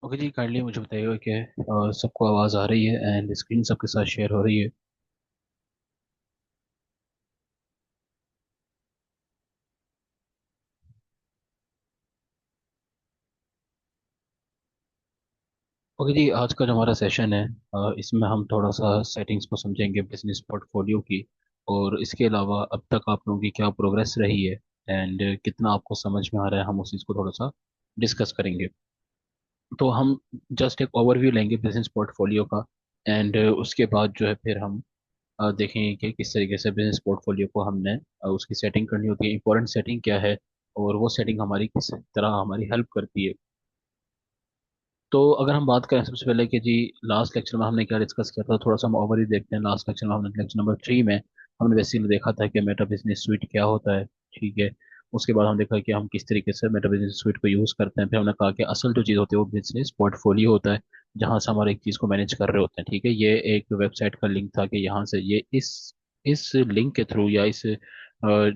Okay जी, kindly मुझे बताइएगा कि सबको आवाज़ आ रही है एंड स्क्रीन सबके साथ शेयर हो रही है। ओके जी, आज का जो हमारा सेशन है इसमें हम थोड़ा सा सेटिंग्स को समझेंगे बिजनेस पोर्टफोलियो की। और इसके अलावा अब तक आप लोगों की क्या प्रोग्रेस रही है एंड कितना आपको समझ में आ रहा है, हम उस चीज़ को थोड़ा सा डिस्कस करेंगे। तो हम जस्ट एक ओवरव्यू लेंगे बिजनेस पोर्टफोलियो का। एंड उसके बाद जो है फिर हम देखेंगे कि किस तरीके से बिजनेस पोर्टफोलियो को हमने उसकी सेटिंग करनी होती है, इंपॉर्टेंट सेटिंग क्या है और वो सेटिंग हमारी किस तरह हमारी हेल्प करती है। तो अगर हम बात करें सबसे पहले कि जी लास्ट लेक्चर में हमने क्या डिस्कस किया था, थोड़ा सा हम ओवरव्यू देखते हैं। लास्ट लेक्चर में हमने लेक्चर नंबर 3 में हमने बेसिकली देखा था कि मेटा बिजनेस स्वीट क्या होता है। ठीक है। उसके बाद हम देखा कि हम किस तरीके से मेटा बिजनेस स्वीट को यूज़ करते हैं। फिर हमने कहा कि असल जो चीज़ होती है वो बिजनेस पोर्टफोलियो होता है, जहाँ से हमारे एक चीज़ को मैनेज कर रहे होते हैं। ठीक है, ये एक वेबसाइट का लिंक था कि यहाँ से ये इस लिंक के थ्रू या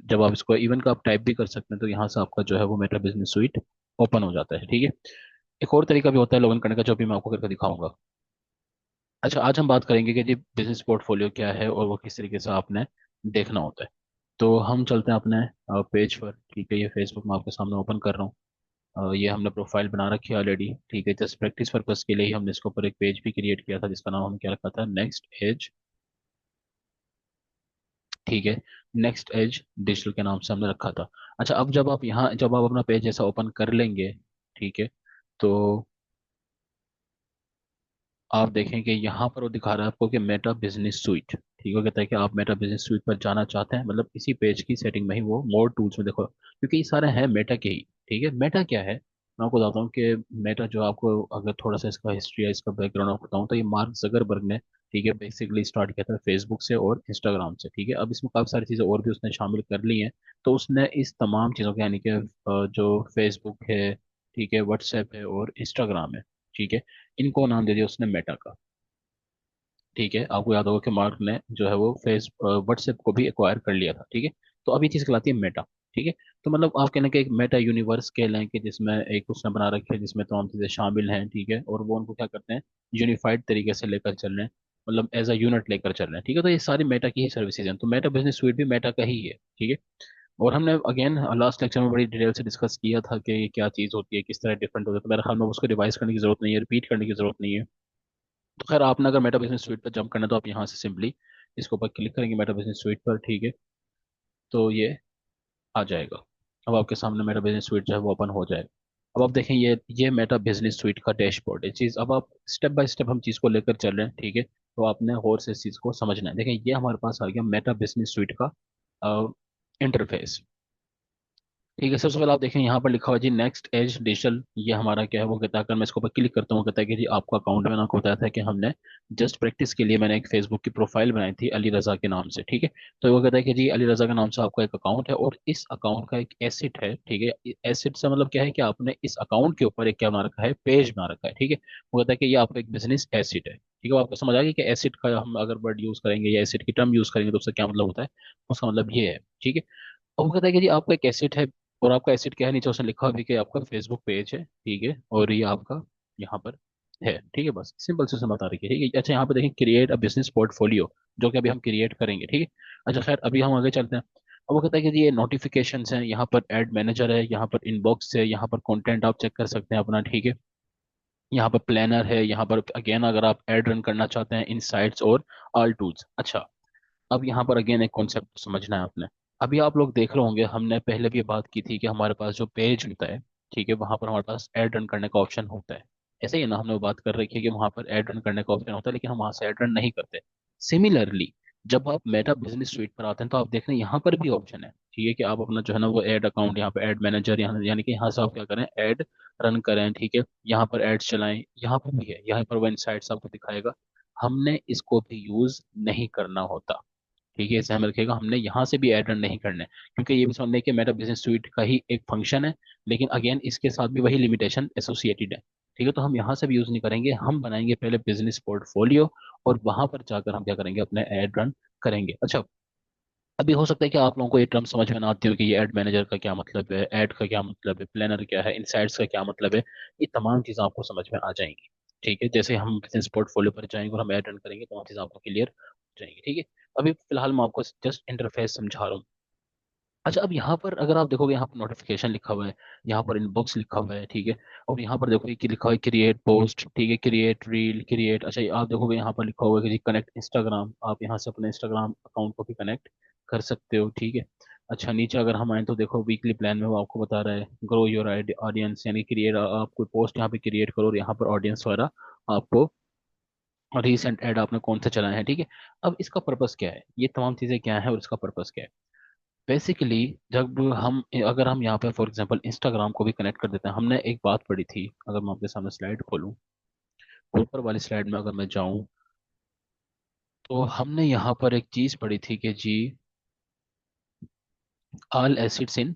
जब आप इसको इवन का आप टाइप भी कर सकते हैं तो यहाँ से आपका जो है वो मेटा बिजनेस स्वीट ओपन हो जाता है। ठीक है। एक और तरीका भी होता है लॉगिन करने का, जो भी मैं आपको करके दिखाऊंगा। अच्छा, आज हम बात करेंगे कि जी बिजनेस पोर्टफोलियो क्या है और वो किस तरीके से आपने देखना होता है। तो हम चलते हैं अपने पेज पर। ठीक है, ये फेसबुक मैं आपके सामने ओपन कर रहा हूँ। ये हमने प्रोफाइल बना रखी है ऑलरेडी। ठीक है, जस्ट प्रैक्टिस पर्पस के लिए ही हमने इसके ऊपर एक पेज भी क्रिएट किया था जिसका नाम हमने क्या रखा था, नेक्स्ट एज। ठीक है, नेक्स्ट एज डिजिटल के नाम से हमने रखा था। अच्छा, अब जब आप अपना पेज ऐसा ओपन कर लेंगे, ठीक है, तो आप देखें कि यहाँ पर वो दिखा रहा है आपको कि मेटा बिजनेस स्वीट। ठीक है, कहता है कि आप मेटा बिजनेस स्वीट पर जाना चाहते हैं, मतलब इसी पेज की सेटिंग में ही वो मोर टूल्स में देखो, क्योंकि ये सारे हैं मेटा के ही। ठीक है, मेटा क्या है मैं आपको बताता हूँ कि मेटा जो आपको अगर थोड़ा सा इसका हिस्ट्री या इसका बैकग्राउंड आपको बताऊँ तो ये मार्क जगरबर्ग ने, ठीक है, बेसिकली स्टार्ट किया था फेसबुक से और इंस्टाग्राम से। ठीक है, अब इसमें काफ़ी सारी चीज़ें और भी उसने शामिल कर ली हैं। तो उसने इस तमाम चीज़ों के यानी कि जो फेसबुक है, ठीक है, व्हाट्सएप है और इंस्टाग्राम है, ठीक है, इनको नाम दे दिया उसने मेटा का। ठीक है, आपको याद होगा कि मार्क ने जो है वो फेस व्हाट्सएप को भी एक्वायर कर लिया था। ठीक है, तो अभी चीज कहलाती है मेटा। ठीक है, तो मतलब आप कहने के एक मेटा यूनिवर्स कह लें कि जिसमें एक उसने बना रखी है जिसमें तमाम चीजें शामिल हैं। ठीक है, और वो उनको क्या करते हैं, यूनिफाइड तरीके से लेकर चल रहे हैं, मतलब एज अ यूनिट लेकर चल रहे हैं। ठीक है, तो ये सारी मेटा की ही सर्विसेज हैं, तो मेटा बिजनेस स्वीट भी मेटा का ही है। ठीक है, और हमने अगेन लास्ट लेक्चर में बड़ी डिटेल से डिस्कस किया था कि ये क्या चीज़ होती है, किस तरह डिफरेंट होता है, तो मेरे ख्याल में उसको रिवाइज करने की जरूरत नहीं है, रिपीट करने की जरूरत नहीं है। तो खैर, आपने अगर मेटा बिजनेस स्वीट पर जंप करना है तो आप यहाँ से सिंपली इसके ऊपर क्लिक करेंगे मेटा बिजनेस स्वीट पर। ठीक है, तो ये आ जाएगा। अब आपके सामने मेटा बिजनेस स्वीट जो है वो ओपन हो जाएगा। अब आप देखें, ये मेटा बिजनेस स्वीट का डैशबोर्ड है चीज़। अब आप स्टेप बाय स्टेप हम चीज़ को लेकर चल रहे हैं। ठीक है, तो आपने और से इस चीज़ को समझना है। देखें, ये हमारे पास आ गया मेटा बिजनेस स्वीट का इंटरफेस। ठीक है, सबसे पहले आप देखें यहाँ पर लिखा हुआ है जी नेक्स्ट एज डिजिटल। ये हमारा क्या है वो कहता है, अगर मैं इसके ऊपर क्लिक करता हूँ कहता है कि जी आपका अकाउंट, मैंने आपको बताया था कि हमने जस्ट प्रैक्टिस के लिए मैंने एक फेसबुक की प्रोफाइल बनाई थी अली रजा के नाम से। ठीक है, तो वो कहता है कि जी अली रजा के नाम से आपका एक अकाउंट है और इस अकाउंट का एक एसेट है। ठीक है, एसेट से मतलब क्या है कि आपने इस अकाउंट के ऊपर एक क्या बना रखा है, पेज बना रखा है। ठीक है, वो कहता है कि ये आपका एक बिजनेस एसेट है। ठीक है, वो आपको समझ आ गया कि एसेट का हम अगर वर्ड यूज करेंगे या एसेट की टर्म यूज करेंगे तो उसका क्या मतलब होता है, उसका मतलब ये है। ठीक है, अब वो कहता है कि जी आपका एक एसेट है और आपका एसेट क्या है, नीचे उसने लिखा भी कि आपका फेसबुक पेज है। ठीक है, और ये आपका यहाँ पर है। ठीक है, बस सिंपल से बता रही है। ठीक है, अच्छा, यहाँ पे देखें क्रिएट अ बिजनेस पोर्टफोलियो, जो कि अभी हम क्रिएट करेंगे। ठीक है, अच्छा खैर अभी हम आगे चलते हैं। अब वो कहता है कि जी ये नोटिफिकेशंस हैं, यहाँ पर एड मैनेजर है, यहाँ पर इनबॉक्स है, यहाँ पर कंटेंट आप चेक कर सकते हैं अपना। ठीक है, यहाँ पर प्लानर है, यहाँ पर अगेन अगर आप एड रन करना चाहते हैं, इनसाइट्स और ऑल टूल्स। अच्छा, अब यहाँ पर अगेन एक कॉन्सेप्ट समझना है आपने। अभी आप लोग देख रहे होंगे, हमने पहले भी ये बात की थी कि हमारे पास जो पेज होता है, ठीक है, वहां पर हमारे पास ऐड रन करने का ऑप्शन होता है। ऐसे ही ना, हमने वो बात कर रखी है कि वहां पर ऐड रन करने का ऑप्शन होता है लेकिन हम वहां से ऐड रन नहीं करते। सिमिलरली, जब आप मेटा बिजनेस स्वीट पर आते हैं तो आप देख रहे हैं यहाँ पर भी ऑप्शन है। ठीक है, कि आप अपना जो है ना वो ऐड अकाउंट, यहाँ पे ऐड मैनेजर, यहाँ यानी कि यहाँ से आप क्या करें, ऐड रन करें। ठीक है, यहाँ पर एड्स चलाएं, यहाँ पर भी है, यहाँ पर वो इनसाइट्स आपको दिखाएगा। हमने इसको भी यूज नहीं करना होता। ठीक है, इसे हमें रखिएगा, हमने यहाँ से भी ऐड रन नहीं करना है, क्योंकि ये भी समझने कि मेरा बिजनेस स्वीट का ही एक फंक्शन है, लेकिन अगेन इसके साथ भी वही लिमिटेशन एसोसिएटेड है। ठीक है, तो हम यहाँ से भी यूज नहीं करेंगे, हम बनाएंगे पहले बिजनेस पोर्टफोलियो और वहां पर जाकर हम क्या करेंगे, अपने ऐड रन करेंगे। अच्छा, अभी हो सकता है कि आप लोगों को ये टर्म समझ में ना आती हो कि ये एड मैनेजर का क्या मतलब है, एड का क्या मतलब है, प्लानर क्या है, इनसाइट्स का क्या मतलब है। ये तमाम चीज़ें आपको समझ में आ जाएंगी। ठीक है, जैसे हम बिजनेस पोर्टफोलियो पर जाएंगे और हम ऐड रन करेंगे तो चीज़ें आपको क्लियर हो जाएंगी। ठीक है, अभी फिलहाल मैं आपको जस्ट इंटरफेस समझा रहा हूँ। अच्छा, अब यहाँ पर अगर आप देखोगे, यहाँ पर नोटिफिकेशन लिखा हुआ है, यहाँ पर इनबॉक्स लिखा हुआ है। ठीक है, और यहाँ पर देखोगे कि लिखा हुआ है क्रिएट पोस्ट, ठीक है, क्रिएट रील, क्रिएट। अच्छा, ये आप देखोगे यहाँ पर लिखा हुआ है कि जी कनेक्ट इंस्टाग्राम, आप यहाँ से अपने इंस्टाग्राम अकाउंट को भी कनेक्ट कर सकते हो। ठीक है, अच्छा नीचे अगर हम आए तो देखो वीकली प्लान में वो आपको बता रहा है ग्रो योर ऑडियंस, यानी क्रिएट, आप कोई पोस्ट यहाँ पे क्रिएट करो और यहाँ पर ऑडियंस वगैरह आपको, रिसेंट ऐड आपने कौन सा चलाया है। ठीक है, अब इसका पर्पस क्या है, ये तमाम चीज़ें क्या है और इसका पर्पस क्या है। बेसिकली जब हम, अगर हम यहाँ पे फॉर एग्जांपल इंस्टाग्राम को भी कनेक्ट कर देते हैं, हमने एक बात पढ़ी थी, अगर मैं आपके सामने स्लाइड खोलूँ, ऊपर वाली स्लाइड में अगर मैं जाऊँ, तो हमने यहाँ पर एक चीज़ पढ़ी थी कि जी all acids in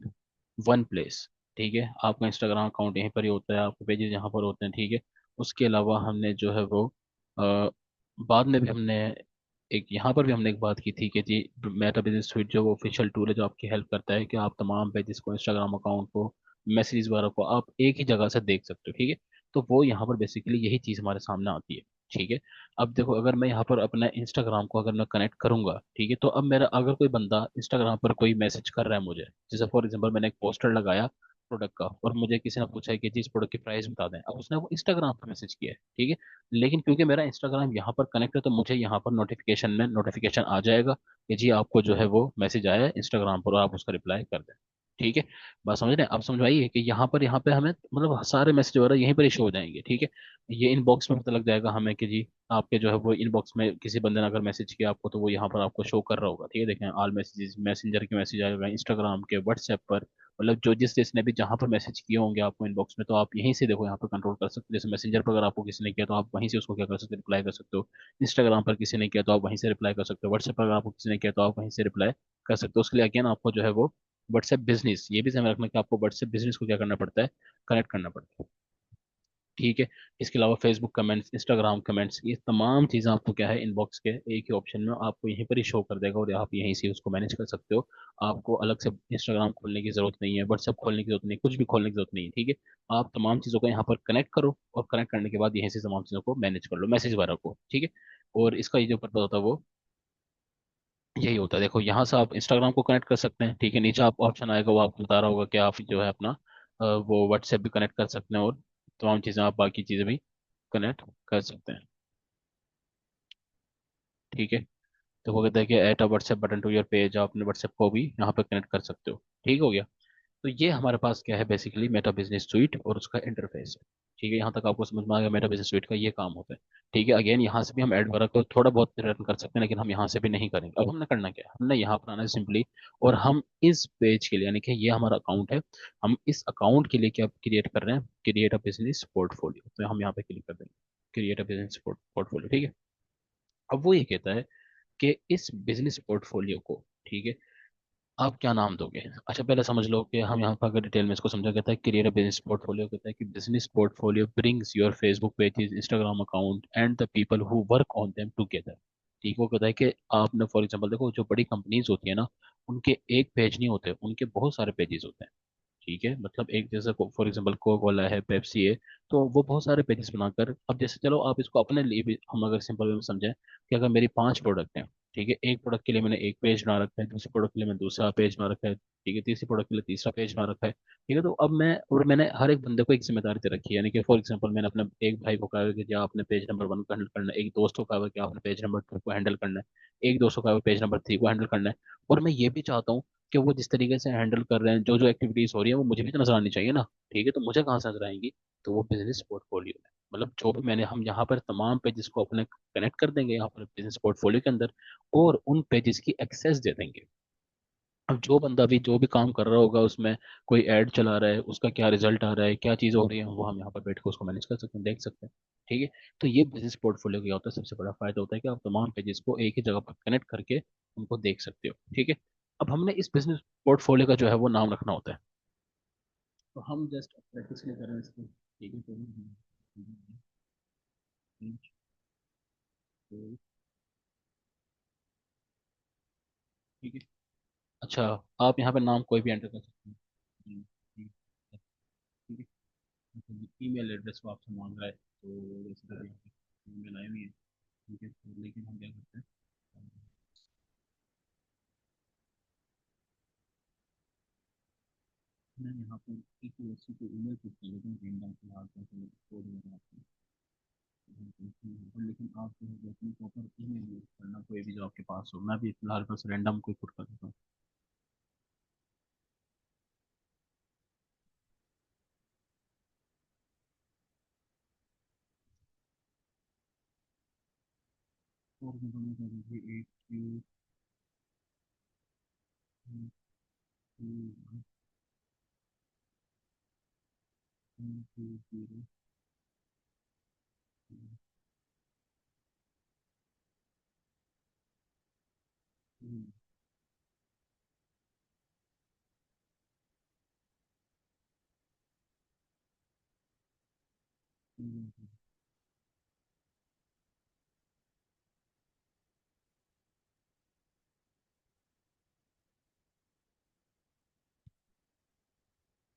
one place. ठीक है, आपका इंस्टाग्राम अकाउंट यहीं पर ही होता है, आपके पेजेस यहाँ पर होते हैं। ठीक है, उसके अलावा हमने जो है वो बाद में भी हमने एक, यहाँ पर भी हमने एक बात की थी कि जी मेटा बिजनेस सुइट जो वो ऑफिशियल टूल है जो आपकी हेल्प करता है कि आप तमाम पेजेस को, इंस्टाग्राम अकाउंट को, मैसेजेस वगैरह को आप एक ही जगह से देख सकते हो। ठीक है, तो वो यहाँ पर बेसिकली यही चीज़ हमारे सामने आती है। ठीक है, अब देखो अगर मैं यहाँ पर अपना इंस्टाग्राम को अगर मैं कनेक्ट करूंगा, ठीक है, तो अब मेरा अगर कोई बंदा इंस्टाग्राम पर कोई मैसेज कर रहा है मुझे, जैसे फॉर एग्जांपल मैंने एक पोस्टर लगाया प्रोडक्ट का और मुझे किसी ने पूछा है कि जी इस प्रोडक्ट की प्राइस बता दें, अब उसने वो इंस्टाग्राम पर मैसेज किया है। ठीक है, लेकिन क्योंकि मेरा इंस्टाग्राम यहाँ पर कनेक्ट है तो मुझे यहाँ पर नोटिफिकेशन में नोटिफिकेशन आ जाएगा कि जी आपको जो है वो मैसेज आया है इंस्टाग्राम पर और आप उसका रिप्लाई कर दें। ठीक है, बात समझ रहे हैं, आप समझवाइए कि यहाँ पे हमें मतलब सारे मैसेज वगैरह यहीं पर ही शो हो जाएंगे। ठीक है, ये इनबॉक्स में पता लग जाएगा हमें कि जी आपके जो है वो इनबॉक्स में किसी बंदे ने अगर मैसेज किया आपको तो वो यहाँ पर आपको शो कर रहा होगा। ठीक है, देखें ऑल मैसेजेस, मैसेंजर के मैसेज आएगा, इंस्टाग्राम के, व्हाट्सएप पर, मतलब जो जिस जिसने भी जहाँ पर मैसेज किए होंगे आपको इनबॉक्स में, तो आप यहीं से देखो यहाँ पर कंट्रोल कर सकते हो। जैसे मैसेंजर पर अगर आपको किसी ने किया तो आप वहीं से उसको क्या कर सकते हो, रिप्लाई कर सकते हो। इंस्टाग्राम पर किसी ने किया तो आप वहीं से रिप्लाई कर सकते हो। व्हाट्सएप पर अगर आपको किसी ने किया तो आप वहीं से रिप्लाई कर सकते हो। उसके लिए अगेन आपको जो है वो व्हाट्सएप बिजनेस, ये भी ध्यान रखना कि आपको व्हाट्सएप बिजनेस को क्या करना पड़ता है, कनेक्ट करना पड़ता है। ठीक है, इसके अलावा फेसबुक कमेंट्स, इंस्टाग्राम कमेंट्स, ये तमाम चीज़ें आपको क्या है इनबॉक्स के एक ही ऑप्शन में आपको यहीं पर ही शो कर देगा और आप यहीं से उसको मैनेज कर सकते हो। आपको अलग से इंस्टाग्राम खोलने की जरूरत नहीं है, व्हाट्सएप खोलने की जरूरत नहीं है, कुछ भी खोलने की जरूरत नहीं है। ठीक है, आप तमाम चीज़ों को यहाँ पर कनेक्ट करो और कनेक्ट करने के बाद यहीं से तमाम चीज़ों को मैनेज कर लो, मैसेज वगैरह को। ठीक है, और इसका ये जो पर्पज होता है वो यही होता है। देखो यहाँ से आप इंस्टाग्राम को कनेक्ट कर सकते हैं। ठीक है, नीचे आप ऑप्शन आएगा वो आपको बता रहा होगा कि आप जो है अपना वो व्हाट्सएप भी कनेक्ट कर सकते हैं और तमाम चीज़ें, आप बाकी चीज़ें भी कनेक्ट कर सकते हैं। ठीक है, तो वो कहता है कि add a WhatsApp button to your page, आप अपने व्हाट्सएप को भी यहाँ पर कनेक्ट कर सकते हो। ठीक हो गया, तो ये हमारे पास क्या है बेसिकली मेटा बिजनेस सुइट और उसका इंटरफेस है। ठीक है, यहाँ तक आपको समझ में आ गया मेटा बिजनेस सुइट का ये काम होता है। ठीक है, अगेन यहाँ से भी हम एड वर्क को थोड़ा बहुत रन कर सकते हैं लेकिन हम यहाँ से भी नहीं करेंगे। अब हमने करना क्या है, हमने यहाँ पर आना है सिंपली, और हम इस पेज के लिए, यानी कि ये हमारा अकाउंट है, हम इस अकाउंट के लिए क्या क्रिएट कर रहे हैं, क्रिएट अ बिजनेस पोर्टफोलियो, तो हम यहाँ पे क्लिक कर देंगे क्रिएट अ बिजनेस पोर्टफोलियो। ठीक है, अब वो ये कहता है कि इस बिजनेस पोर्टफोलियो को, ठीक है, आप क्या नाम दोगे। अच्छा, पहले समझ लो कि हम यहाँ पर अगर डिटेल में इसको समझा, कहता है क्रिएट अ बिजनेस पोर्टफोलियो, कहता है कि business portfolio brings your Facebook pages, Instagram account and the people who work on them together. ठीक, वो कहता है कि आपने फॉर एग्जांपल देखो जो बड़ी कंपनीज होती है ना, उनके एक पेज नहीं होते, उनके बहुत सारे पेजेस होते हैं। ठीक है, मतलब एक जैसे फॉर एग्जांपल कोका कोला है, पेप्सी है, तो वो बहुत सारे पेजेस बनाकर, अब जैसे चलो आप इसको अपने लिए भी हम अगर सिंपल वे में समझें कि अगर मेरी 5 प्रोडक्ट हैं, ठीक है, एक प्रोडक्ट के लिए मैंने एक पेज बना रखा है, दूसरे प्रोडक्ट के लिए मैं दूसरा पेज बना रखा है, ठीक है, तीसरे प्रोडक्ट के लिए तीसरा पेज बना रखा है। ठीक है, तो अब मैं, और मैंने हर एक बंदे को एक जिम्मेदारी दे रखी है, यानी कि फॉर एग्जांपल मैंने अपने एक भाई को कहा है कि जी आपने पेज नंबर 1 को हैंडल करना है, एक दोस्त को कहा है कि आपने पेज नंबर 2 को हैंडल करना है, एक दोस्त को कहा है पेज नंबर 3 को हैंडल करना है। और मैं ये भी चाहता हूँ कि वो जिस तरीके से हैंडल कर रहे हैं, जो जो एक्टिविटीज हो रही है वो मुझे भी तो नजर आनी चाहिए ना। ठीक है, तो मुझे कहाँ से नजर आएंगी, तो वो बिजनेस पोर्टफोलियो है, मतलब जो भी मैंने, हम यहाँ पर तमाम पेजेस को अपने कनेक्ट कर देंगे यहाँ पर बिजनेस पोर्टफोलियो के अंदर, और उन पेजेस की एक्सेस दे देंगे। अब जो बंदा भी जो भी काम कर रहा होगा उसमें, कोई ऐड चला रहा है, उसका क्या रिजल्ट आ रहा है, क्या चीज़ हो रही है, वो हम यहाँ पर बैठ के उसको मैनेज कर सकते हैं, देख सकते हैं। ठीक है, तो ये बिजनेस पोर्टफोलियो क्या होता है, सबसे बड़ा फायदा होता है कि आप तमाम पेजेस को एक ही जगह पर कनेक्ट करके उनको देख सकते हो। ठीक है, अब हमने इस बिजनेस पोर्टफोलियो का जो है वो नाम रखना होता है, तो हम जस्ट प्रैक्टिस नहीं कर रहे हैं इसकी। ठीक है, ठीक है, अच्छा, आप यहाँ पे नाम कोई भी एंटर कर सकते हैं। हम्म, हम्म, ठीक है। ईमेल एड्रेस को आपसे मांग रहा है, तो इस तरह ईमेल आई हुई है। ठीक है, तो लेकिन हम क्या करते हैं, मैं यहाँ पर एक व्यक्ति को ईमेल पुट कर देता हूँ, रेंडम फिलहाल कोड वगैरह आपको लेकिन आप जो है वो अपनी प्रॉपर ईमेल यूज करना, कोई भी जो आपके पास हो। मैं भी फिलहाल बस रैंडम कोई पुट कर देता हूँ। और भी दोनों कर दीजिए, 8 2 1 2 0।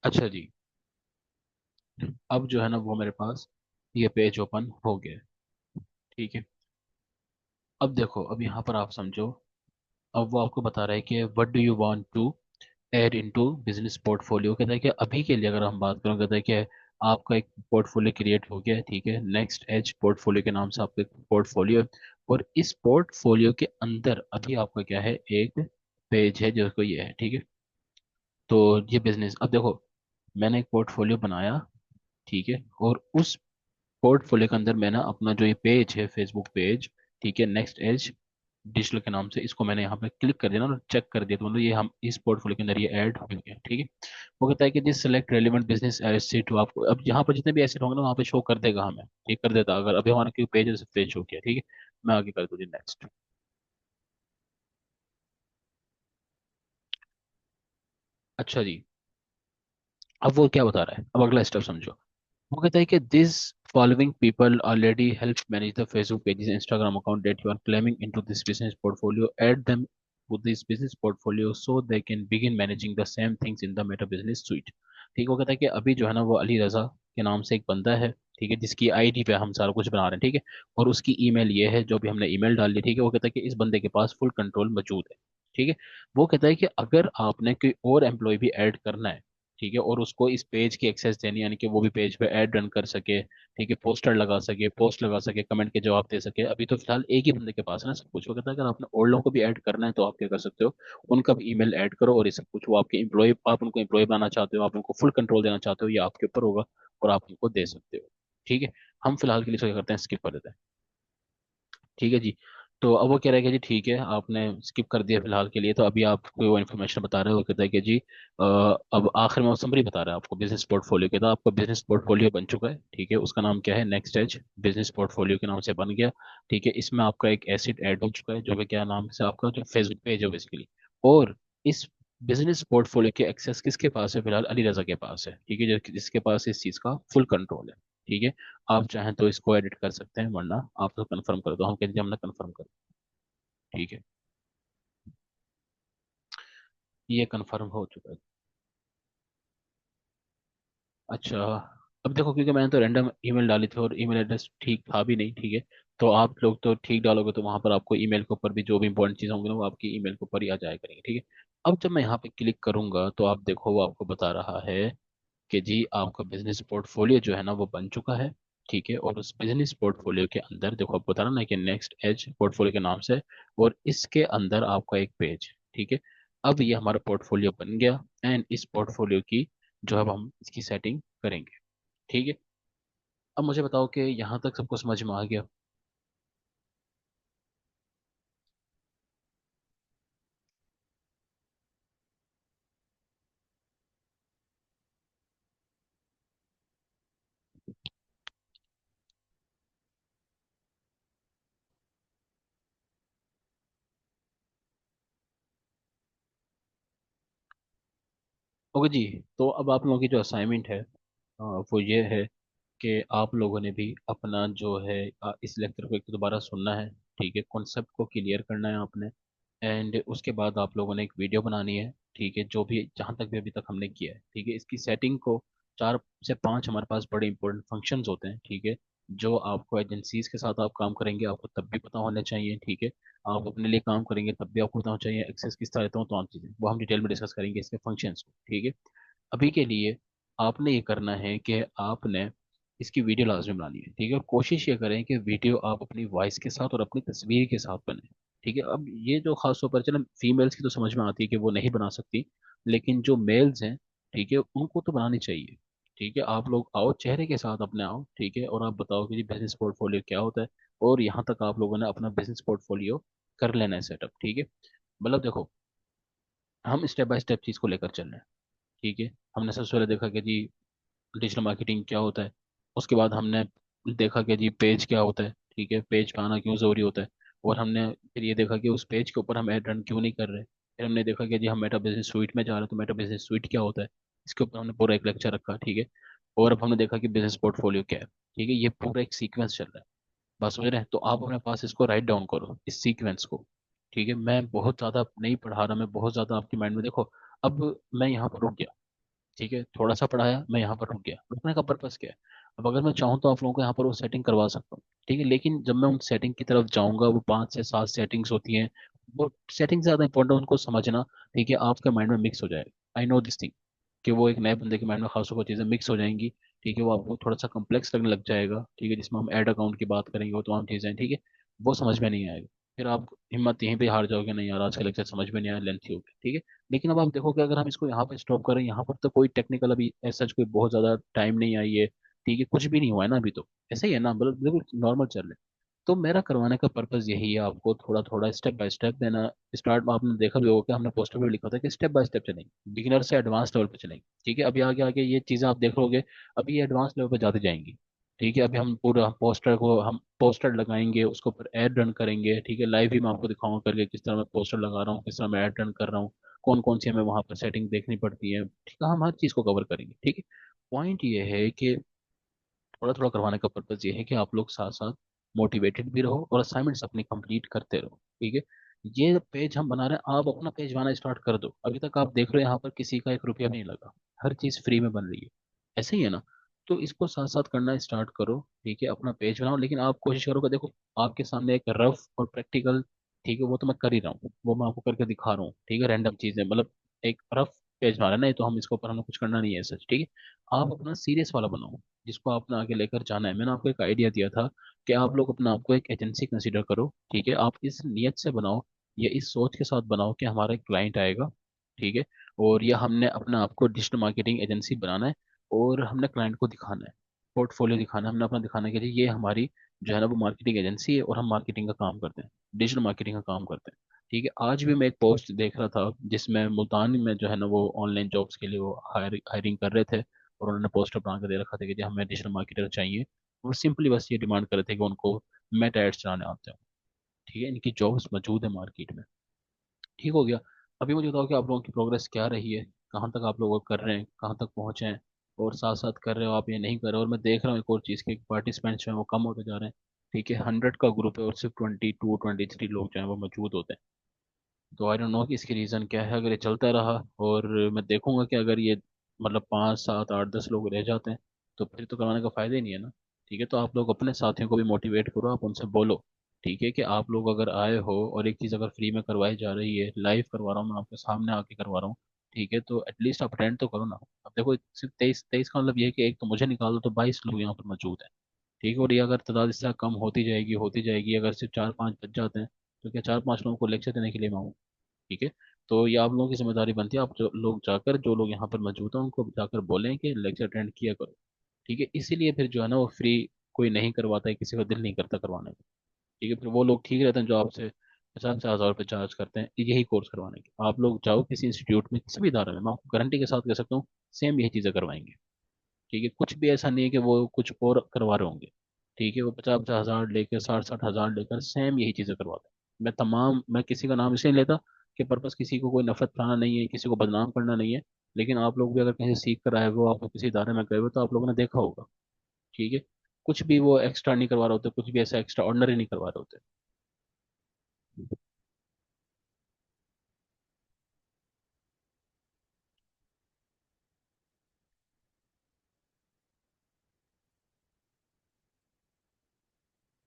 अच्छा जी, अब जो है ना वो मेरे पास ये पेज ओपन हो गया है। ठीक है, अब देखो, अब यहाँ पर आप समझो। अब वो आपको बता रहा है कि what do you want to add into business portfolio. कहता है कि अभी के लिए अगर हम बात करें, कहता है कि आपका एक पोर्टफोलियो क्रिएट हो गया है। ठीक है, नेक्स्ट एज पोर्टफोलियो के नाम से आपका एक पोर्टफोलियो है। और इस पोर्टफोलियो के अंदर अभी आपका क्या है, एक पेज है जो को ये है। ठीक है, तो ये बिजनेस, अब देखो, मैंने एक पोर्टफोलियो बनाया। ठीक है, और उस पोर्टफोलियो के अंदर मैंने अपना जो ये पेज है, फेसबुक पेज, ठीक है, नेक्स्ट एज डिजिटल के नाम से, इसको मैंने यहाँ पे क्लिक कर दिया ना, और चेक कर दिया, तो मतलब ये हम इस पोर्टफोलियो के अंदर ये ऐड हो गया। ठीक है, वो कहता है कि this select relevant business asset to, आपको अब यहाँ पर जितने भी एसेट होंगे ना वहाँ पे शो कर देगा हमें। ठीक कर देता, अगर अभी हमारा क्यों पेज पेज हो गया। ठीक है, मैं आगे कर दूँ जी, नेक्स्ट। अच्छा जी, अब वो क्या बता रहा है, अब अगला स्टेप समझो। वो कहता है कि this following people already help manage the Facebook pages, Instagram account that you are claiming into this business portfolio, add them to this business portfolio so they can begin managing the same things in the Meta business suite. ठीक है, वो कहता है कि अभी जो है ना वो अली रजा के नाम से एक बंदा है। ठीक है, जिसकी आईडी पे हम सारा कुछ बना रहे हैं। ठीक है, और उसकी ईमेल ये है जो भी हमने ईमेल डाल दी। ठीक है, वो कहता है कि इस बंदे के पास फुल कंट्रोल मौजूद है। ठीक है, वो कहता है कि अगर आपने कोई और एम्प्लॉय भी ऐड करना है, ठीक है, और उसको इस पेज की एक्सेस देनी, यानी कि वो भी पेज पे ऐड रन कर सके, ठीक है, पोस्टर लगा सके, पोस्ट लगा सके, कमेंट के जवाब दे सके। अभी तो फिलहाल एक ही बंदे के पास है ना सब कुछ। वो कहता है अगर आपने और लोगों को भी ऐड करना है तो आप क्या कर सकते हो, उनका भी ईमेल ऐड करो, और ये सब कुछ वो आपके एम्प्लॉय, आप उनको एम्प्लॉय बनाना चाहते हो, आप उनको फुल कंट्रोल देना चाहते हो, ये आपके ऊपर होगा, और आप उनको दे सकते हो। ठीक है, हम फिलहाल के लिए इसको क्या करते हैं, स्किप कर देते हैं। ठीक है जी, तो अब वो कह रहा है कि जी ठीक है, आपने स्किप कर दिया फिलहाल के लिए, तो अभी आप कोई वो इन्फॉर्मेशन बता रहे हो। वो कहता है कि जी अब आखिर में वो समरी बता रहा है आपको बिजनेस पोर्टफोलियो के, तो आपका बिजनेस पोर्टफोलियो बन चुका है। ठीक है, उसका नाम क्या है, नेक्स्ट एज बिजनेस पोर्टफोलियो के नाम से बन गया। ठीक है, इसमें आपका एक एसेट ऐड हो चुका है, जो कि क्या नाम से आपका जो फेसबुक पेज है बेसिकली। और इस बिजनेस पोर्टफोलियो के एक्सेस किसके पास है, फिलहाल अली रजा के पास है। ठीक है, जिसके पास इस चीज़ का फुल कंट्रोल है। ठीक है, आप चाहें तो इसको एडिट कर सकते हैं, वरना आप तो कंफर्म कर दो, हम कहते हैं हमने कंफर्म कर। ठीक है, ये कंफर्म हो चुका है। अच्छा, अब देखो, क्योंकि मैंने तो रैंडम ईमेल डाली थी और ईमेल एड्रेस ठीक था भी नहीं। ठीक है, तो आप लोग तो ठीक डालोगे तो वहां पर आपको ईमेल के ऊपर भी जो भी इंपॉर्टेंट चीज़ होंगी ना वो आपकी ईमेल के ऊपर ही आ जाया करेंगे। ठीक है, अब जब मैं यहाँ पे क्लिक करूंगा तो आप देखो, वो आपको बता रहा है कि जी आपका बिजनेस पोर्टफोलियो जो है ना वो बन चुका है। ठीक है, और उस बिजनेस पोर्टफोलियो के अंदर देखो, आप बता रहा ना कि नेक्स्ट एज पोर्टफोलियो के नाम से, और इसके अंदर आपका एक पेज। ठीक है, अब ये हमारा पोर्टफोलियो बन गया, एंड इस पोर्टफोलियो की जो अब हम इसकी सेटिंग करेंगे। ठीक है, अब मुझे बताओ कि यहाँ तक सबको समझ में आ गया। ओके जी, तो अब आप लोगों की जो असाइनमेंट है वो ये है कि आप लोगों ने भी अपना जो है इस लेक्चर को एक तो दोबारा सुनना है। ठीक है, कॉन्सेप्ट को क्लियर करना है आपने। एंड उसके बाद आप लोगों ने एक वीडियो बनानी है, ठीक है, जो भी जहाँ तक भी अभी तक हमने किया है, ठीक है। इसकी सेटिंग को 4 से 5 हमारे पास बड़े इंपॉर्टेंट फंक्शंस होते हैं, ठीक है, जो आपको एजेंसीज के साथ आप काम करेंगे आपको तब भी पता होने चाहिए, ठीक है। आप अपने लिए काम करेंगे तब भी आपको पता होना चाहिए एक्सेस किस तरह होता है, तमाम चीज़ें वो हम डिटेल में डिस्कस करेंगे इसके फंक्शंस को, ठीक है। अभी के लिए आपने ये करना है कि आपने इसकी वीडियो लाजमी बनानी है, ठीक है, और कोशिश ये करें कि वीडियो आप अपनी वॉइस के साथ और अपनी तस्वीर के साथ बने, ठीक है। अब ये जो खास तौर पर चलो फीमेल्स की तो समझ में आती है कि वो नहीं बना सकती, लेकिन जो मेल्स हैं, ठीक है, उनको तो बनानी चाहिए, ठीक है। आप लोग आओ चेहरे के साथ अपने आओ, ठीक है, और आप बताओ कि जी बिजनेस पोर्टफोलियो क्या होता है, और यहाँ तक आप लोगों ने अपना बिजनेस पोर्टफोलियो कर लेना है सेटअप, ठीक है। मतलब देखो, हम स्टेप बाय स्टेप चीज़ को लेकर चल रहे हैं, ठीक है। हमने सबसे पहले देखा कि जी डिजिटल मार्केटिंग क्या होता है, उसके बाद हमने देखा कि जी पेज क्या होता है, ठीक है, पेज का आना क्यों ज़रूरी होता है, और हमने फिर ये देखा कि उस पेज के ऊपर हम ऐड रन क्यों नहीं कर रहे। फिर हमने देखा कि जी हम मेटा बिजनेस स्वीट में जा रहे हैं, तो मेटा बिजनेस स्वीट क्या होता है, इसके ऊपर हमने पूरा एक लेक्चर रखा, ठीक है। और अब हमने देखा कि बिजनेस पोर्टफोलियो क्या है, ठीक है। ये पूरा एक सीक्वेंस चल रहा है, बस समझ रहे हैं। तो आप अपने पास इसको राइट डाउन करो इस सीक्वेंस को, ठीक है। मैं बहुत ज़्यादा नहीं पढ़ा रहा, मैं बहुत ज़्यादा आपकी माइंड में देखो। अब मैं यहाँ पर रुक गया, ठीक है, थोड़ा सा पढ़ाया, मैं यहाँ पर रुक गया, रुकने का पर्पस क्या है। अब अगर मैं चाहूँ तो आप लोगों को यहाँ पर वो सेटिंग करवा सकता हूँ, ठीक है, लेकिन जब मैं उन सेटिंग की तरफ जाऊंगा, वो 5 से 7 सेटिंग्स होती हैं, वो सेटिंग ज़्यादा इंपॉर्टेंट उनको समझना, ठीक है, आपके माइंड में मिक्स हो जाएगा, आई नो दिस थिंग, कि वो एक नए बंदे के माइंड में खासतौर पर चीज़ें मिक्स हो जाएंगी, ठीक है, वो आपको थोड़ा सा कम्प्लेक्स लगने लग जाएगा, ठीक है, जिसमें हम ऐड अकाउंट की बात करेंगे, वो तमाम चीज़ें, ठीक है, वो समझ में नहीं आएगा। फिर आप हिम्मत यहीं पे हार जाओगे, नहीं यार आज का लेक्चर समझ में नहीं आया, लेंथी हो गया, ठीक है। लेकिन अब आप देखोगे अगर हम इसको यहाँ पे स्टॉप करें, यहाँ पर तो कोई टेक्निकल अभी ऐसा कोई बहुत ज्यादा टाइम नहीं आई है, ठीक है, कुछ भी नहीं हुआ है ना अभी, तो ऐसे ही है ना, मतलब बिल्कुल नॉर्मल चल रहा है। तो मेरा करवाने का पर्पज यही है, आपको थोड़ा थोड़ा स्टेप बाय स्टेप देना। स्टार्ट में आपने देखा भी होगा कि हमने पोस्टर पे लिखा था कि स्टेप बाय स्टेप चलेंगे, बिगिनर से एडवांस लेवल पे चलेंगे, ठीक है। अभी आगे आगे ये चीजें आप देख लोगे, अभी ये एडवांस लेवल पे जाती जाएंगी, ठीक है। अभी हम पूरा पोस्टर को हम पोस्टर लगाएंगे, उसके ऊपर ऐड रन करेंगे, ठीक है, लाइव ही मैं आपको दिखाऊंगा करके किस तरह मैं पोस्टर लगा रहा हूँ, किस तरह मैं ऐड रन कर रहा हूँ, कौन कौन सी हमें वहां पर सेटिंग देखनी पड़ती है, ठीक है, हम हर चीज को कवर करेंगे, ठीक है। पॉइंट ये है कि थोड़ा थोड़ा करवाने का पर्पज ये है कि आप लोग साथ साथ मोटिवेटेड भी रहो और असाइनमेंट्स अपनी कंप्लीट करते रहो, ठीक है। ये पेज हम बना रहे हैं, आप अपना पेज बनाना स्टार्ट कर दो। अभी तक आप देख रहे हो यहाँ पर किसी का 1 रुपया भी नहीं लगा, हर चीज फ्री में बन रही है, ऐसे ही है ना। तो इसको साथ साथ करना स्टार्ट करो, ठीक है, अपना पेज बनाओ, लेकिन आप कोशिश करोगे, देखो आपके सामने एक रफ और प्रैक्टिकल, ठीक है, वो तो मैं कर ही रहा हूँ, वो मैं आपको करके दिखा रहा हूँ, ठीक है, रैंडम चीजें, मतलब एक रफ पेज बना रहे ना, तो हम इसके ऊपर हमें कुछ करना नहीं है सच, ठीक है। आप अपना सीरियस वाला बनाओ जिसको आपने आगे लेकर जाना है। मैंने आपको एक आइडिया दिया था कि आप लोग अपना आपको एक एजेंसी कंसीडर करो, ठीक है, आप इस नियत से बनाओ या इस सोच के साथ बनाओ कि हमारा एक क्लाइंट आएगा, ठीक है, और या हमने अपना आपको डिजिटल मार्केटिंग एजेंसी बनाना है, और हमने क्लाइंट को दिखाना है, पोर्टफोलियो दिखाना है, हमने अपना दिखाना है कि जी ये हमारी जो है ना वो मार्केटिंग एजेंसी है, और हम मार्केटिंग का काम करते हैं, डिजिटल मार्केटिंग का काम करते हैं, ठीक है। आज भी मैं एक पोस्ट देख रहा था जिसमें मुल्तान में जो है ना वो ऑनलाइन जॉब्स के लिए वो हायरिंग कर रहे थे, और उन्होंने पोस्टर बना के दे रखा था कि जी हमें डिजिटल मार्केटर चाहिए, और सिंपली बस ये डिमांड कर रहे थे कि उनको मेटा एड्स चलाने आते हैं, ठीक है, इनकी जॉब्स मौजूद है मार्केट में, ठीक हो गया। अभी मुझे बताओ कि आप लोगों की प्रोग्रेस क्या रही है, कहाँ तक आप लोग कर रहे हैं, कहाँ तक पहुँचे हैं, और साथ साथ कर रहे हो आप, ये नहीं कर रहे हो। और मैं देख रहा हूँ एक और चीज़ के पार्टिसिपेंट्स जो है वो कम होते जा रहे हैं, ठीक है, 100 का ग्रुप है और सिर्फ 22 23 लोग जो हैं वो मौजूद होते हैं। तो आई डोंट नो कि इसकी रीज़न क्या है। अगर ये चलता रहा, और मैं देखूंगा कि अगर ये मतलब 5 7 8 10 लोग रह जाते हैं, तो फिर तो करवाने का फ़ायदा ही नहीं है ना, ठीक है। तो आप लोग अपने साथियों को भी मोटिवेट करो, आप उनसे बोलो, ठीक है, कि आप लोग अगर आए हो और एक चीज़ अगर फ्री में करवाई जा रही है, लाइव करवा रहा हूँ मैं आपके सामने आके करवा रहा हूँ, ठीक है, तो एटलीस्ट आप अटेंड तो करो ना। अब देखो सिर्फ 23 23 का मतलब ये है कि एक तो मुझे निकाल दो तो 22 लोग यहाँ पर मौजूद हैं, ठीक है, और ये अगर तादाद इससे कम होती जाएगी, अगर सिर्फ 4 5 बच जाते हैं, तो क्या 4 5 लोगों को लेक्चर देने के लिए मैं आऊँ, ठीक है। तो ये आप लोगों की जिम्मेदारी बनती है, आप जो लोग जाकर, जो लोग यहाँ पर मौजूद हैं उनको जाकर बोलें कि लेक्चर अटेंड किया करो, ठीक है। इसीलिए फिर जो है ना वो फ्री कोई नहीं करवाता है, किसी का दिल नहीं करता करवाने को, ठीक है। फिर वो लोग ठीक रहते हैं जो आपसे 50 50 हज़ार रुपये चार्ज करते हैं यही कोर्स करवाने के। आप लोग जाओ किसी इंस्टीट्यूट में, किसी भी इदारे में, मैं आपको गारंटी के साथ कह सकता हूँ सेम यही चीज़ें करवाएंगे, ठीक है। कुछ भी ऐसा नहीं है कि वो कुछ और करवा रहे होंगे, ठीक है, वो 50 50 हज़ार लेकर 60 60 हज़ार लेकर सेम यही चीज़ें करवाते हैं। मैं किसी का नाम इसलिए नहीं लेता कि पर्पस किसी को कोई नफरत फैलाना नहीं है, किसी को बदनाम करना नहीं है, लेकिन आप लोग भी अगर कहीं से सीख कर आए हो, आप किसी इदारे में गए हो, तो आप लोगों ने देखा होगा, ठीक है, कुछ भी वो एक्स्ट्रा नहीं करवा रहे होते, कुछ भी ऐसा एक्स्ट्रा ऑर्डनरी नहीं करवा रहे होते।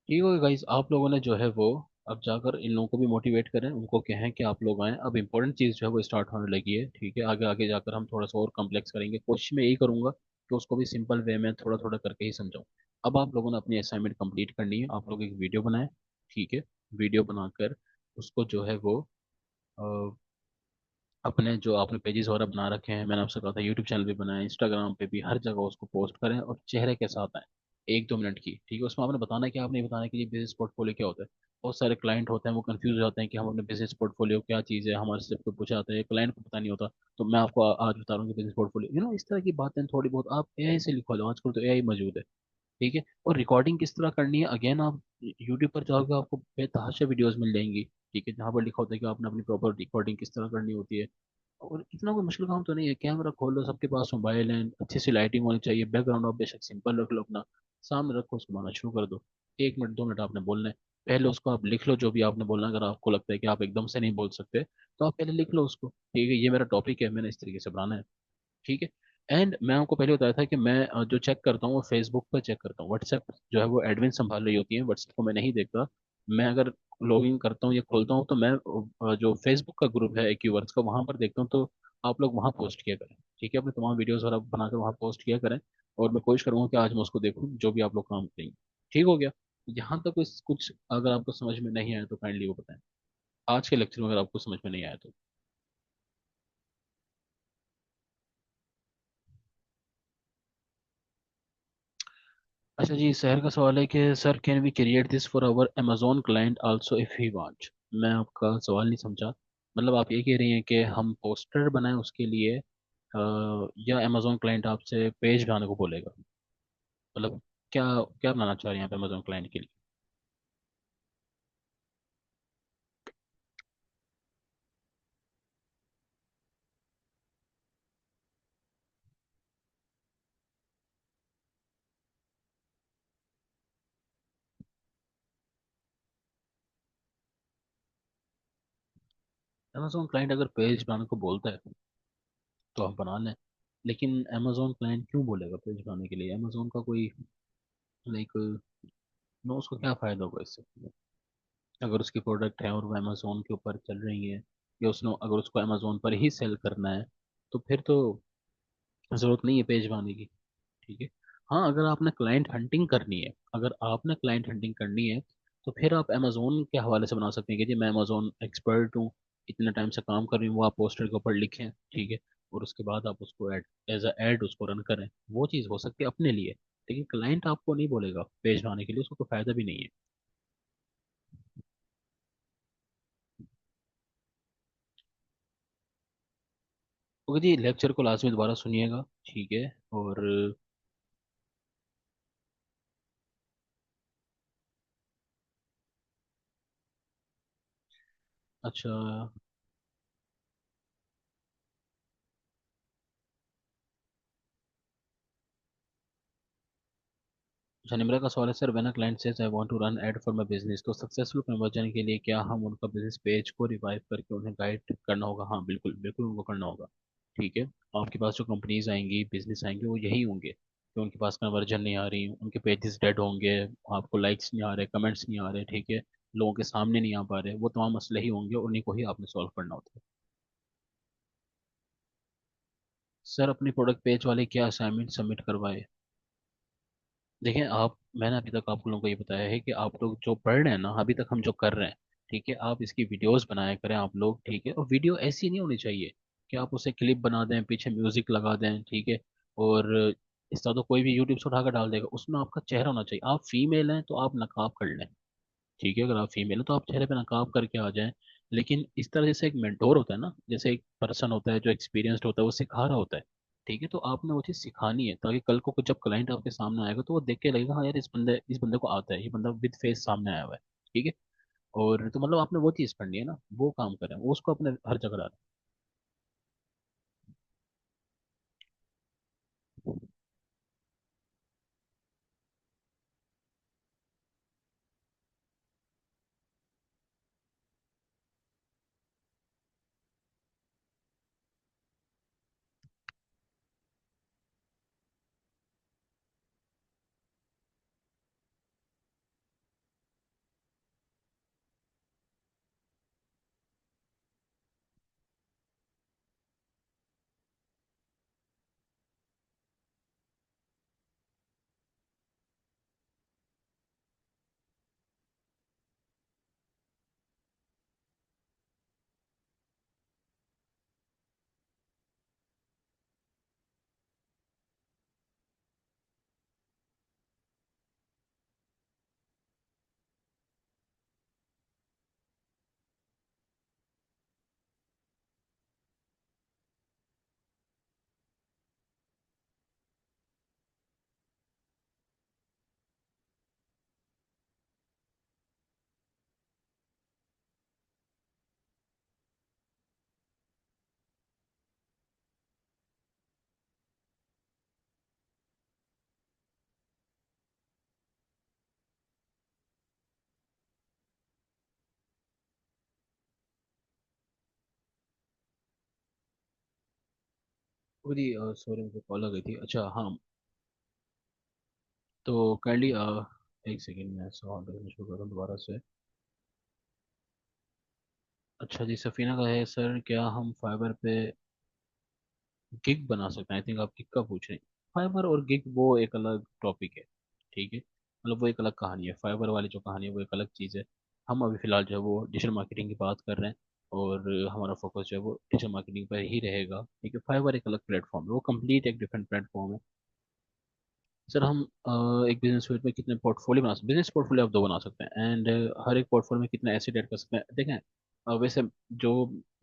ठीक है गाइस, आप लोगों ने जो है वो अब जाकर इन लोगों को भी मोटिवेट करें, उनको कहें कि आप लोग आएँ। अब इंपॉर्टेंट चीज़ जो है वो स्टार्ट होने लगी है, ठीक है। आगे आगे जाकर हम थोड़ा सा और कॉम्प्लेक्स करेंगे, कोशिश मैं यही करूंगा कि उसको भी सिंपल वे में थोड़ा थोड़ा करके ही समझाऊं। अब आप लोगों ने अपनी असाइनमेंट कंप्लीट करनी है, आप लोग एक वीडियो बनाएं, ठीक है। वीडियो बनाकर उसको जो है वो अपने जो आपने पेजेस वगैरह बना रखे हैं, मैंने आपसे कहा था यूट्यूब चैनल भी बनाए, इंस्टाग्राम पे भी, हर जगह उसको पोस्ट करें और चेहरे के साथ आए, 1-2 मिनट की, ठीक है। उसमें आपने बताना है कि आपने बताना कि ये बिजनेस पोर्टफोलियो क्या होता है। बहुत सारे क्लाइंट होते हैं वो कंफ्यूज हो जाते हैं कि हम अपने बिजनेस पोर्टफोलियो क्या चीज़ है, हमारे से कोई पूछा जाता है, क्लाइंट को पता नहीं होता। तो मैं आपको आज बता रहा हूँ कि बिजनेस पोर्टफोलियो इस तरह की बातें थोड़ी बहुत आप एआई से लिखवा लो, आजकल तो एआई मौजूद है, ठीक है। और रिकॉर्डिंग किस तरह करनी है, अगेन आप यूट्यूब पर जाओगे आपको बेतहाशा वीडियोस मिल जाएंगी, ठीक है, जहाँ पर लिखा होता है कि आपने अपनी प्रॉपर रिकॉर्डिंग किस तरह करनी होती है। और इतना कोई मुश्किल काम तो नहीं है, कैमरा खोल लो, सबके पास मोबाइल है, अच्छी सी लाइटिंग होनी चाहिए, बैकग्राउंड आप बेशक सिंपल रख लो अपना, सामने रखो, उसको बनाना शुरू कर दो। 1 मिनट 2 मिनट आपने बोलना है, पहले उसको आप लिख लो जो भी आपने बोलना है। अगर आपको लगता है कि आप एकदम से नहीं बोल सकते तो आप पहले लिख लो उसको, ठीक है, ये मेरा टॉपिक है, मैंने इस तरीके से बनाना है, ठीक है। एंड मैं आपको पहले बताया था कि मैं जो चेक करता हूँ वो फेसबुक पर चेक करता हूँ, व्हाट्सएप जो है वो एडमिन संभाल रही होती है, व्हाट्सएप को मैं नहीं देखता। मैं अगर लॉग इन करता हूँ या खोलता हूँ तो मैं जो फेसबुक का ग्रुप है एक्यूवर्स का, वहाँ पर देखता हूँ। तो आप लोग वहाँ पोस्ट किया करें, ठीक है, अपने तमाम वीडियोस वगैरह बनाकर वहाँ पोस्ट किया करें। और मैं कोशिश करूँगा कि आज मैं उसको देखूँ जो भी आप लोग काम करेंगे, ठीक हो गया। यहाँ तक कुछ कुछ अगर आपको समझ में नहीं आया तो काइंडली वो बताएं, आज के लेक्चर में अगर आपको समझ में नहीं आया तो। अच्छा जी, शहर का सवाल है कि sir can we create this for our Amazon client also if he want. मैं आपका सवाल नहीं समझा। मतलब आप ये कह रही हैं कि हम पोस्टर बनाएं उसके लिए, या अमेजोन क्लाइंट आपसे पेज बनाने को बोलेगा? मतलब क्या क्या बनाना चाह रहे हैं आप अमेजोन क्लाइंट के लिए? अमेजोन क्लाइंट अगर पेज बनाने को बोलता है तो आप बना लें, लेकिन अमेजोन क्लाइंट क्यों बोलेगा पेज बनाने के लिए? अमेजोन का कोई लाइक नो, उसको क्या फ़ायदा होगा इससे? अगर उसकी प्रोडक्ट है और वो अमेजोन के ऊपर चल रही है, या उसने अगर उसको अमेजोन पर ही सेल करना है, तो फिर तो ज़रूरत नहीं है पेज बनाने की, ठीक है। हाँ, अगर आपने क्लाइंट हंटिंग करनी है, अगर आपने क्लाइंट हंटिंग करनी है तो फिर आप अमेजोन के हवाले से बना सकते हैं कि जी मैं अमेजोन एक्सपर्ट हूँ, इतने टाइम से काम कर रही हूँ, वो आप पोस्टर के ऊपर लिखें, ठीक है। और उसके बाद आप उसको एड एज अ एड उसको रन करें, वो चीज़ हो सकती है अपने लिए। लेकिन क्लाइंट आपको नहीं बोलेगा पेज बनाने के लिए, उसको कोई फायदा भी नहीं है। ओके जी, लेक्चर को लास्ट में दोबारा सुनिएगा, ठीक है। और अच्छा। अच्छा, निम्रा का सवाल है, sir when a client says I want to run ad for my business, तो सक्सेसफुल कन्वर्जन के लिए क्या हम उनका बिजनेस पेज को रिवाइव करके उन्हें गाइड करना होगा? हाँ बिल्कुल बिल्कुल, उनको करना होगा, ठीक है। आपके पास जो कंपनीज आएंगी, बिजनेस आएंगे, वो यही होंगे कि उनके पास कन्वर्जन नहीं आ रही, उनके पेजेस डेड होंगे, आपको लाइक्स नहीं आ रहे, कमेंट्स नहीं आ रहे, ठीक है, लोगों के सामने नहीं आ पा रहे, वो तमाम मसले ही होंगे और उन्हीं को ही आपने सॉल्व करना होता है। सर अपनी प्रोडक्ट पेज वाले क्या असाइनमेंट सबमिट करवाए? देखिए आप, मैंने अभी तक आप लोगों को ये बताया है कि आप लोग जो पढ़ रहे हैं ना, अभी तक हम जो कर रहे हैं, ठीक है, आप इसकी वीडियोस बनाया करें आप लोग, ठीक है। और वीडियो ऐसी नहीं होनी चाहिए कि आप उसे क्लिप बना दें, पीछे म्यूजिक लगा दें, ठीक है। और इस तरह तो कोई भी यूट्यूब से उठाकर डाल देगा, उसमें आपका चेहरा होना चाहिए। आप फीमेल हैं तो आप नकाब कर लें, ठीक है, अगर आप फीमेल हैं तो आप चेहरे पे नकाब करके आ जाएं। लेकिन इस तरह जैसे एक मेंटोर होता है ना, जैसे एक पर्सन होता है जो एक्सपीरियंस्ड होता है, वो सिखा रहा होता है, ठीक है। तो आपने वो चीज़ सिखानी है ताकि कल को जब क्लाइंट आपके सामने आएगा तो वो देख के लगेगा हाँ यार, इस बंदे को आता है, ये बंदा विद फेस सामने आया हुआ है, ठीक है। और तो मतलब आपने वो चीज़ करनी है ना, वो काम करें, वो उसको अपने हर जगह डालें। जी सॉरी मुझे कॉल आ गई थी। अच्छा हाँ, तो काइंडली एक सेकेंड मैं सवाल करना शुरू करता हूँ दोबारा से। अच्छा जी, सफीना का है सर, क्या हम फाइबर पे गिग बना सकते हैं? आई थिंक आप गिग का पूछ रहे हैं। फाइबर और गिग वो एक अलग टॉपिक है, ठीक है, मतलब वो एक अलग कहानी है। फाइबर वाली जो कहानी है वो एक अलग चीज़ है। हम अभी फिलहाल जो है वो डिजिटल मार्केटिंग की बात कर रहे हैं, और हमारा फोकस जो है वो डिजिटल मार्केटिंग पर ही रहेगा। ठीक है, फाइबर एक अलग प्लेटफॉर्म है, वो कंप्लीट एक डिफरेंट प्लेटफॉर्म है। सर हम एक बिजनेस यूनिट में कितने पोर्टफोलियो बना सकते हैं? बिजनेस पोर्टफोलियो आप दो बना सकते हैं, एंड हर एक पोर्टफोलियो में कितने एसेट ऐड कर सकते हैं देखें। वैसे जो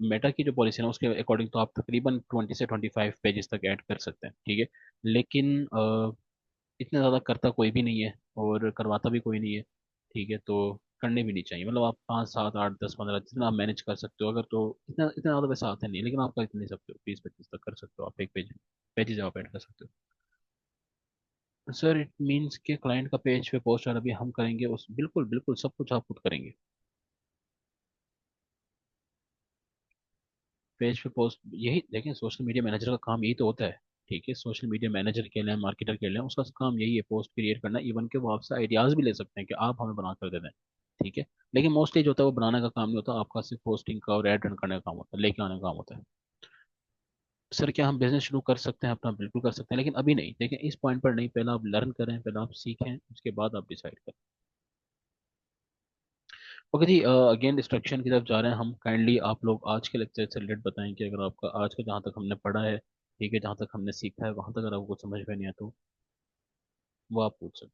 मेटा की जो पॉलिसी है ना, उसके अकॉर्डिंग तो आप तकरीबन 20 से 25 पेजेस तक ऐड कर सकते हैं, ठीक है। लेकिन इतना ज़्यादा करता कोई भी नहीं है, और करवाता भी कोई नहीं है, ठीक है। तो करने भी नहीं चाहिए, मतलब आप 5 7 8 10 15 जितना आप मैनेज कर सकते हो, अगर तो इतना इतना ज़्यादा वैसे आता नहीं है, लेकिन आप कर नहीं सकते हो, 20 25 तक कर सकते हो आप, एक पेजेस आप ऐड कर सकते हो। सर इट मीन्स के क्लाइंट का पेज पे पोस्टर अभी हम करेंगे, उस बिल्कुल बिल्कुल सब कुछ आप खुद करेंगे। पेज पे पोस्ट यही देखें, सोशल मीडिया मैनेजर का काम यही तो होता है, ठीक है। सोशल मीडिया मैनेजर के लिए, मार्केटर के लिए, उसका काम यही है पोस्ट क्रिएट करना। इवन के वो आपसे आइडियाज भी ले सकते हैं कि आप हमें बना कर दे दें, ठीक है। लेकिन मोस्टली जो होता है वो बनाने का काम नहीं होता, आपका सिर्फ पोस्टिंग का और एड रन करने का काम होता है, लेके आने का काम होता है। सर क्या हम बिजनेस शुरू कर सकते हैं अपना? बिल्कुल कर सकते हैं, लेकिन अभी नहीं, देखें इस पॉइंट पर नहीं। पहले आप लर्न करें, पहले आप सीखें, उसके बाद आप डिसाइड करें। ओके जी, अगेन डिस्ट्रक्शन की तरफ जा रहे हैं हम। काइंडली आप लोग आज के लेक्चर से रिलेटेड बताएं कि अगर आपका आज का जहाँ तक हमने पढ़ा है, ठीक है, जहाँ तक हमने सीखा है, वहाँ तक अगर आपको कुछ समझ में नहीं आया तो वो आप पूछ सकते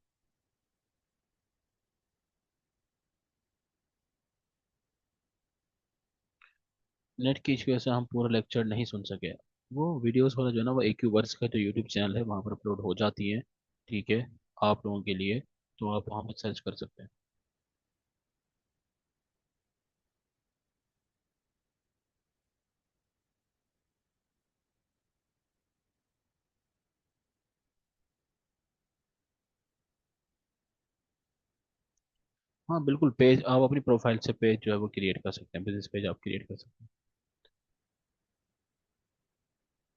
हैं। नेट की इशू वजह से हम पूरा लेक्चर नहीं सुन सके। वो वीडियोस वाला जो है ना, वो AQ वर्स का जो यूट्यूब चैनल है वहाँ पर अपलोड हो जाती है, ठीक है, आप लोगों के लिए। तो आप वहाँ पर सर्च कर सकते हैं। हाँ बिल्कुल, पेज आप अपनी प्रोफाइल से पेज जो है वो क्रिएट कर सकते हैं, बिजनेस पेज आप क्रिएट कर सकते हैं।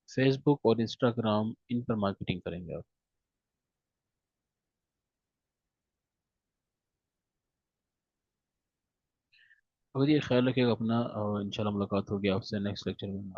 फेसबुक और इंस्टाग्राम, इन पर मार्केटिंग करेंगे आप। अगर ये ख्याल रखिएगा अपना, इंशाल्लाह मुलाकात होगी आपसे नेक्स्ट लेक्चर में।